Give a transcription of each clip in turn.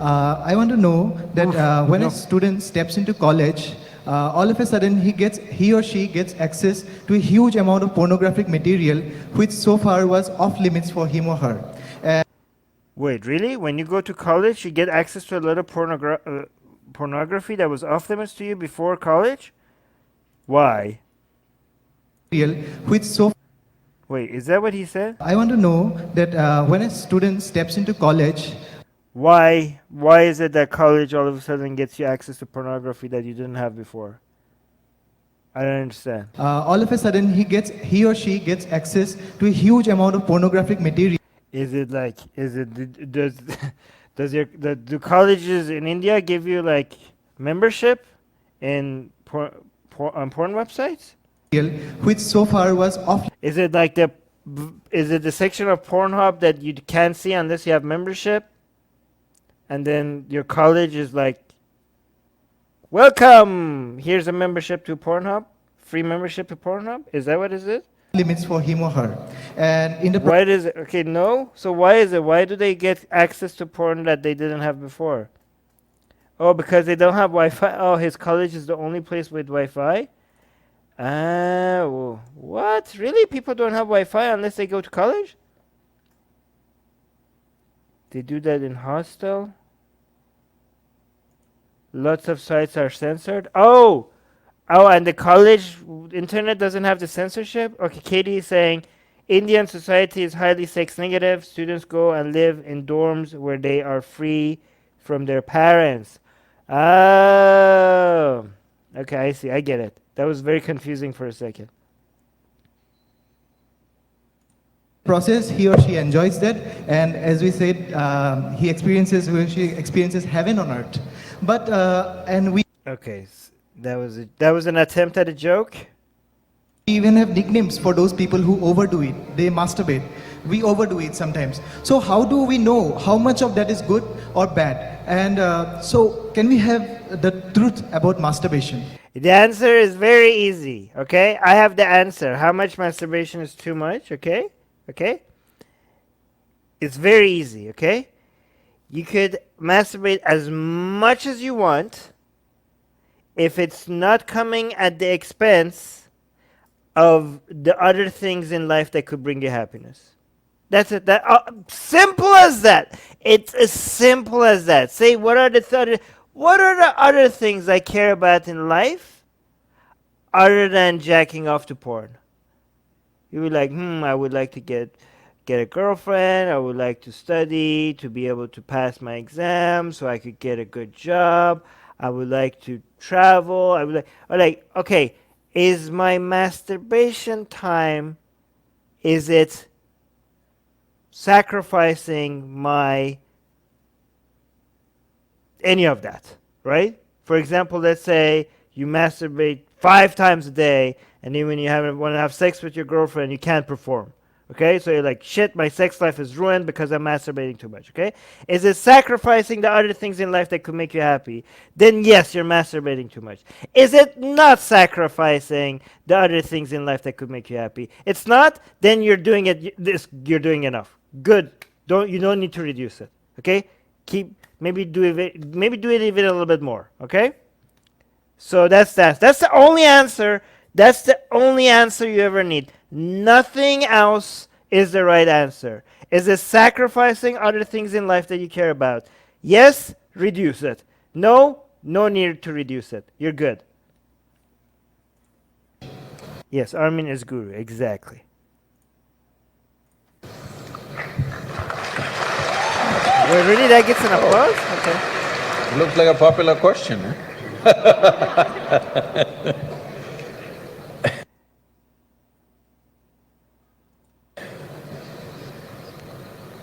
I want to know that when a student steps into college, all of a sudden he or she gets access to a huge amount of pornographic material, which so far was off limits for him or her. Wait, really? When you go to college, you get access to a lot of pornography that was off limits to you before college? Why? Which so Wait, is that what he said? I want to know that when a student steps into college, Why? Why is it that college all of a sudden gets you access to pornography that you didn't have before? I don't understand. all of a sudden he or she gets access to a huge amount of pornographic material. Is it like? Is it does do colleges in India give you like membership in on porn websites? Which so far was off. Is it like is it the section of Pornhub that you can't see unless you have membership? And then your college is like, welcome! Here's a membership to Pornhub. Free membership to Pornhub? Is that what it is? Limits for him or her. And in the Why is it? Okay, no. So why is it? Why do they get access to porn that they didn't have before? Oh, because they don't have Wi-Fi. Oh, his college is the only place with Wi-Fi? What? Really? People don't have Wi-Fi unless they go to college? They do that in hostel? Lots of sites are censored? Oh, and the college internet doesn't have the censorship? Okay, Katie is saying, Indian society is highly sex negative. Students go and live in dorms where they are free from their parents. Oh, okay, I see. I get it. That was very confusing for a second. Process, he or she enjoys that, and as we said, he or she experiences heaven on earth. But and we Okay, that was an attempt at a joke. even have nicknames for those people who overdo it. They masturbate. We overdo it sometimes. So how do we know how much of that is good or bad? And so can we have the truth about masturbation? The answer is very easy, okay? I have the answer. How much masturbation is too much, okay? Okay? It's very easy, okay? You could masturbate as much as you want if it's not coming at the expense of the other things in life that could bring you happiness. That's it. That simple as that. It's as simple as that. Say, what are the other things I care about in life other than jacking off to porn? You would like, I would like to get a girlfriend. I would like to study to be able to pass my exams so I could get a good job. I would like to travel. I would like, okay, is my masturbation time, is it sacrificing any of that, right? For example, let's say you masturbate 5 times a day, and then when you want to have sex with your girlfriend, you can't perform. Okay, so you're like, shit, my sex life is ruined because I'm masturbating too much. Okay, is it sacrificing the other things in life that could make you happy? Then yes, you're masturbating too much. Is it not sacrificing the other things in life that could make you happy? It's not. Then you're doing it. You're doing enough. Good. You don't need to reduce it. Okay, maybe do it even a little bit more. Okay. So that's the only answer. That's the only answer you ever need. Nothing else is the right answer. Is it sacrificing other things in life that you care about? Yes, reduce it. No need to reduce it. You're good. Yes, Armin is guru. Exactly. Wait, really? That gets an applause? Okay. Looks like a popular question,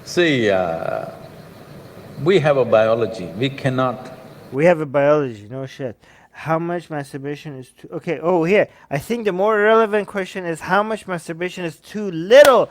See, we have a biology. We have a biology, no shit. How much masturbation is too... Okay, here. I think the more relevant question is how much masturbation is too little.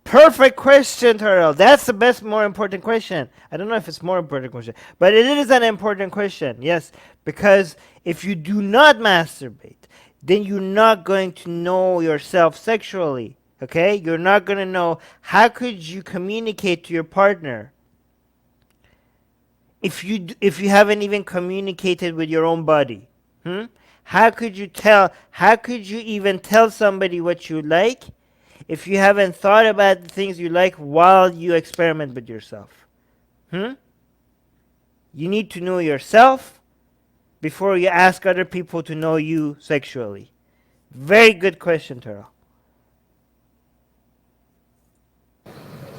Perfect question, Terrell. That's the more important question. I don't know if it's more important question, but it is an important question, yes. Because if you do not masturbate, then you're not going to know yourself sexually. Okay? You're not going to know how could you communicate to your partner if you haven't even communicated with your own body? How could you tell? How could you even tell somebody what you like if you haven't thought about the things you like while you experiment with yourself? You need to know yourself before you ask other people to know you sexually. Very good question, Taro.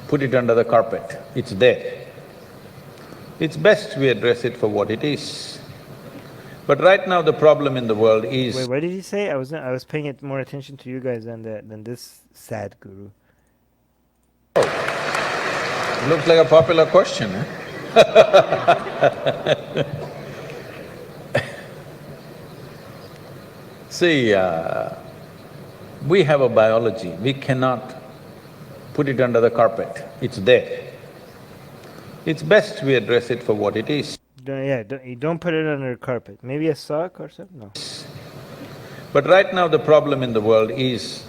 Put it under the carpet, it's there. It's best we address it for what it is. But right now the problem in the world is… Wait, what did he say? I was paying it more attention to you guys than this sad guru. Looks like a popular question, eh? See, we have a biology, we cannot put it under the carpet, it's there. It's best we address it for what it is. You don't put it under the carpet. Maybe a sock or something? No. But right now the problem in the world is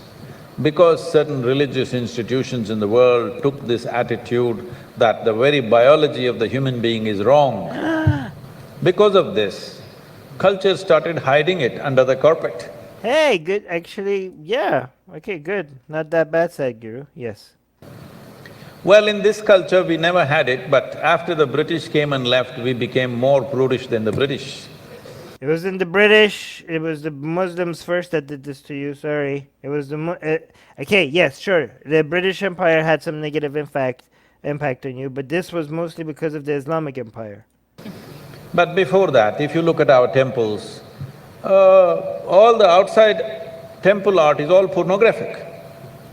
because certain religious institutions in the world took this attitude that the very biology of the human being is wrong. Because of this, culture started hiding it under the carpet. Hey, good. Actually, yeah. Okay, good. Not that bad, Sadhguru. Yes. Well, in this culture we never had it, but after the British came and left, we became more prudish than the British. It wasn't the British, it was the Muslims first that did this to you, sorry. It was the okay, yes, sure. The British Empire had some negative impact on you, but this was mostly because of the Islamic Empire. But before that, if you look at our temples, all the outside temple art is all pornographic.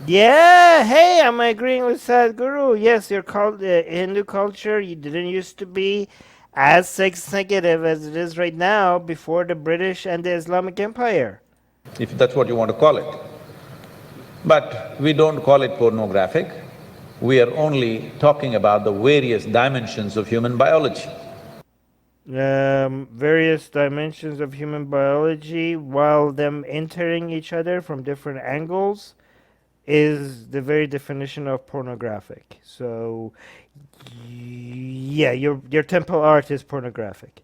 Yeah, hey, I'm agreeing with Sadhguru. Yes, your Hindu culture, you didn't used to be as sex negative as it is right now before the British and the Islamic Empire. If that's what you want to call it. But we don't call it pornographic, we are only talking about the various dimensions of human biology. Various dimensions of human biology, while them entering each other from different angles, is the very definition of pornographic. So, yeah, your temple art is pornographic.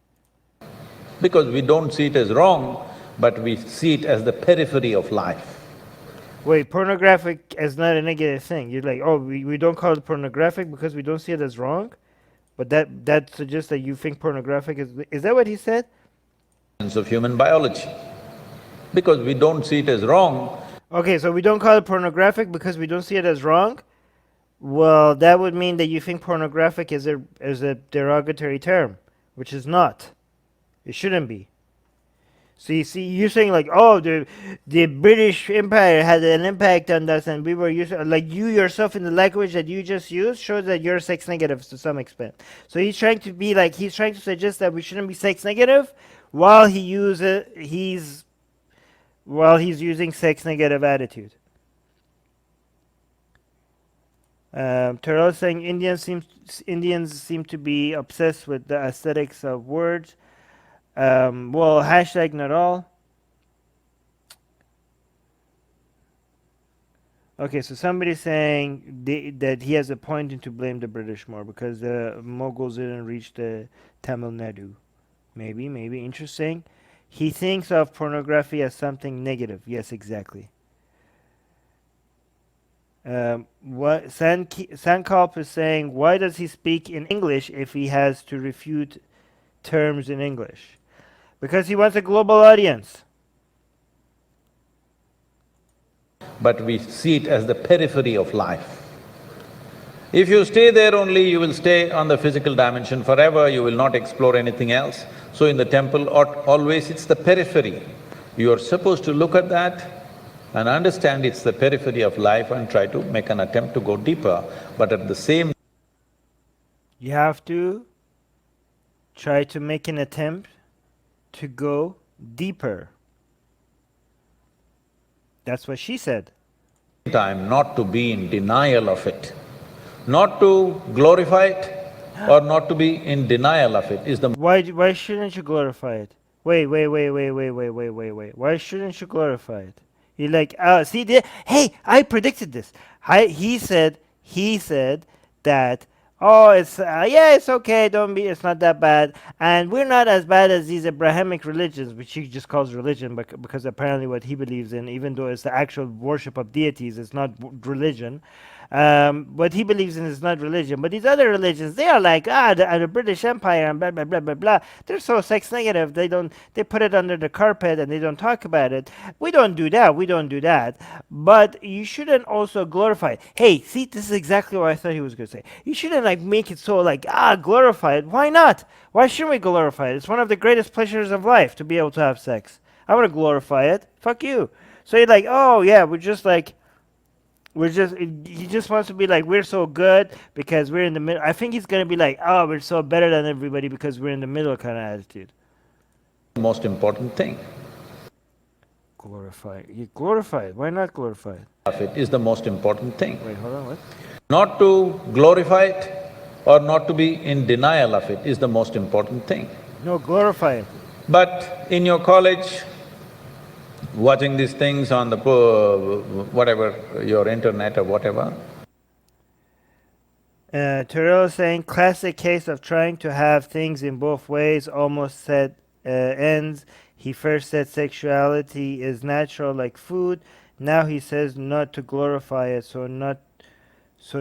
Because we don't see it as wrong, but we see it as the periphery of life. Wait, pornographic is not a negative thing. You're like, oh, we don't call it pornographic because we don't see it as wrong? But that suggests that you think pornographic is that what he said? Of human biology. Because we don't see it as wrong. Okay, so we don't call it pornographic because we don't see it as wrong? Well, that would mean that you think pornographic is a derogatory term, which is not. It shouldn't be. So you see, you're saying like, oh, the British Empire had an impact on us, and we were used like you yourself in the language that you just used shows that you're sex negative to some extent. So he's trying to suggest that we shouldn't be sex negative, while he's using sex negative attitude. Terrell is saying Indians seem to be obsessed with the aesthetics of words. Well, hashtag not all. Okay, so somebody's saying that he has a point to blame the British more because the Mughals didn't reach the Tamil Nadu. Maybe, interesting. He thinks of pornography as something negative. Yes, exactly. What Sankalp is saying, why does he speak in English if he has to refute terms in English? Because he wants a global audience. But we see it as the periphery of life. If you stay there only, you will stay on the physical dimension forever, you will not explore anything else. So in the temple, always it's the periphery. You are supposed to look at that and understand it's the periphery of life and try to make an attempt to go deeper, but at the same… You have to try to make an attempt to go deeper. That's what she said. time not to be in denial of it. Not to glorify it or not to be in denial of it is the… Why shouldn't you glorify it? Wait. Why shouldn't you glorify it? You're like, hey, I predicted this. He said that, Oh, it's yeah, it's okay. Don't be. It's not that bad, and we're not as bad as these Abrahamic religions, which he just calls religion, because apparently what he believes in, even though it's the actual worship of deities, it's not religion. What he believes in is not religion, but these other religions, they are like the British Empire and blah blah blah blah blah. They're so sex negative. They put it under the carpet and they don't talk about it. We don't do that. We don't do that. But you shouldn't also glorify it. Hey, see, this is exactly what I thought he was going to say. You shouldn't like make it so like glorify it. Why not? Why shouldn't we glorify it? It's one of the greatest pleasures of life to be able to have sex. I want to glorify it. Fuck you. So you're like, oh yeah, he just wants to be like, we're so good because we're in the middle. I think he's going to be like, oh, we're so better than everybody because we're in the middle kind of attitude. Most important thing Glorify it. You glorify it. Why not glorify it? of it is the most important thing. Wait, hold on, what? Not to glorify it or not to be in denial of it is the most important thing. No, glorify it. But in your college, watching these things on the whatever, your internet or whatever. Terrell is saying, classic case of trying to have things in both ways, almost said ends. He first said sexuality is natural like food. Now he says not to glorify it, so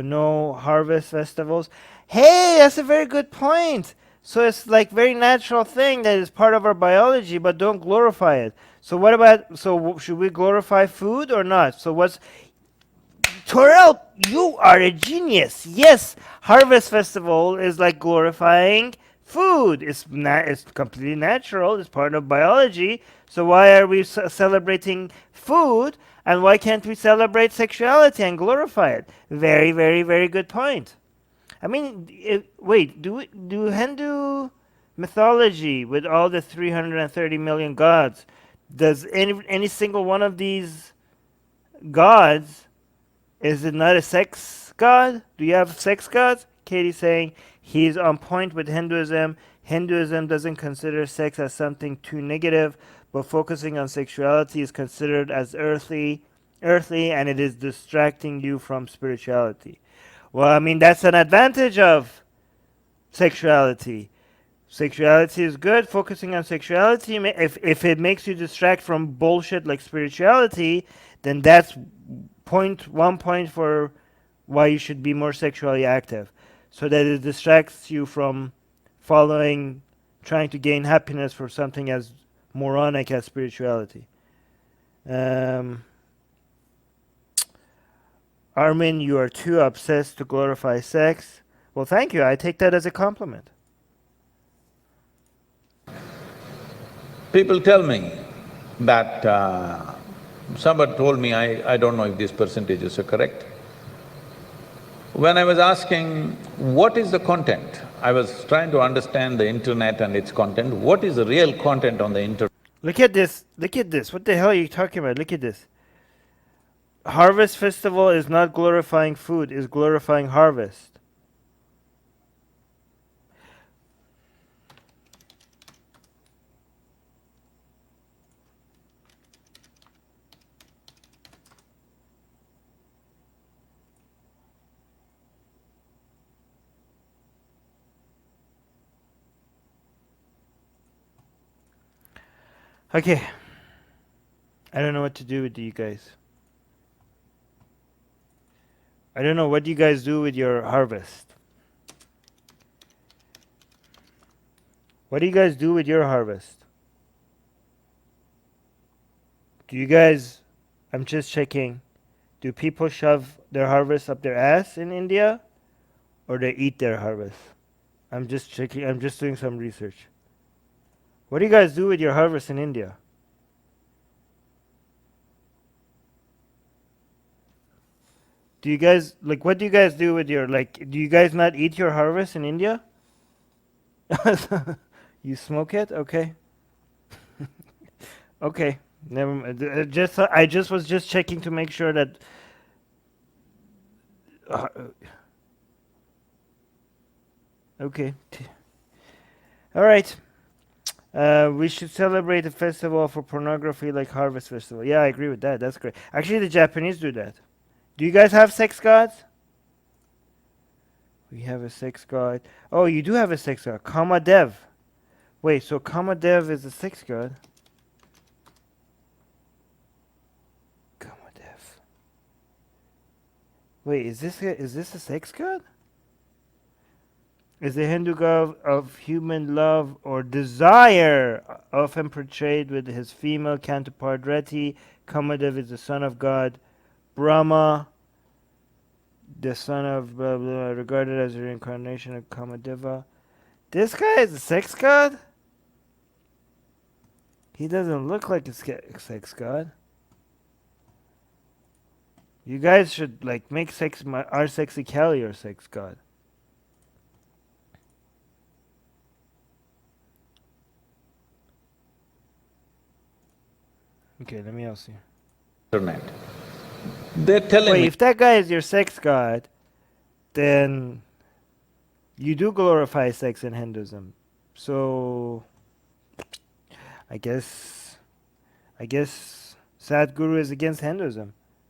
no harvest festivals. Hey, that's a very good point. So it's like very natural thing that is part of our biology, but don't glorify it. So what about, should we glorify food or not? So what's, Torel, you are a genius. Yes, Harvest Festival is like glorifying food. It's completely natural. It's part of biology. So why are we celebrating food, and why can't we celebrate sexuality and glorify it? Very, very, very good point. I mean, wait, do Hindu mythology with all the 330 million gods, does any single one of these gods, is it not a sex god? Do you have sex gods? Katie's saying he's on point with Hinduism. Hinduism doesn't consider sex as something too negative, but focusing on sexuality is considered as earthly, and it is distracting you from spirituality. Well, I mean, that's an advantage of sexuality. Sexuality is good. Focusing on sexuality, if it makes you distract from bullshit like spirituality, then that's one point for why you should be more sexually active, so that it distracts you from trying to gain happiness for something as moronic as spirituality. Armin, you are too obsessed to glorify sex. Well, thank you. I take that as a compliment. People tell me that somebody told me, I don't know if these percentages are correct. When I was asking, what is the content? I was trying to understand the internet and its content. What is the real content on the internet? Look at this. Look at this. What the hell are you talking about? Look at this. Harvest Festival is not glorifying food, is glorifying harvest. Okay. I don't know what to do with you guys. I don't know, what do you guys do with your harvest? What do you guys do with your harvest? Do you guys, I'm just checking, do people shove their harvest up their ass in India? Or they eat their harvest? I'm just checking, I'm just doing some research. What do you guys do with your harvest in India? Do you guys, like, what do you guys do with your, like, do you guys not eat your harvest in India? You smoke it? Okay. Okay. Never mind. I just was just checking to make sure that. Okay. All right. We should celebrate a festival for pornography like Harvest Festival. Yeah, I agree with that. That's great. Actually, the Japanese do that. Do you guys have sex gods? We have a sex god. Oh, you do have a sex god. Kamadev. Wait, so Kamadev is a sex god? Kamadev. Wait, is this a sex god? Is the Hindu god of human love or desire, often portrayed with his female counterpart Reti. Kamadev is the son of God Brahma, the son of blah blah, regarded as a reincarnation of Kamadeva. This guy is a sex god? He doesn't look like a sex god. You guys should like make our sexy Kelly your sex god. Okay, let me else see. Internet. They're telling Wait, me if that guy is your sex god, then you do glorify sex in Hinduism. So I guess Sadhguru is against Hinduism.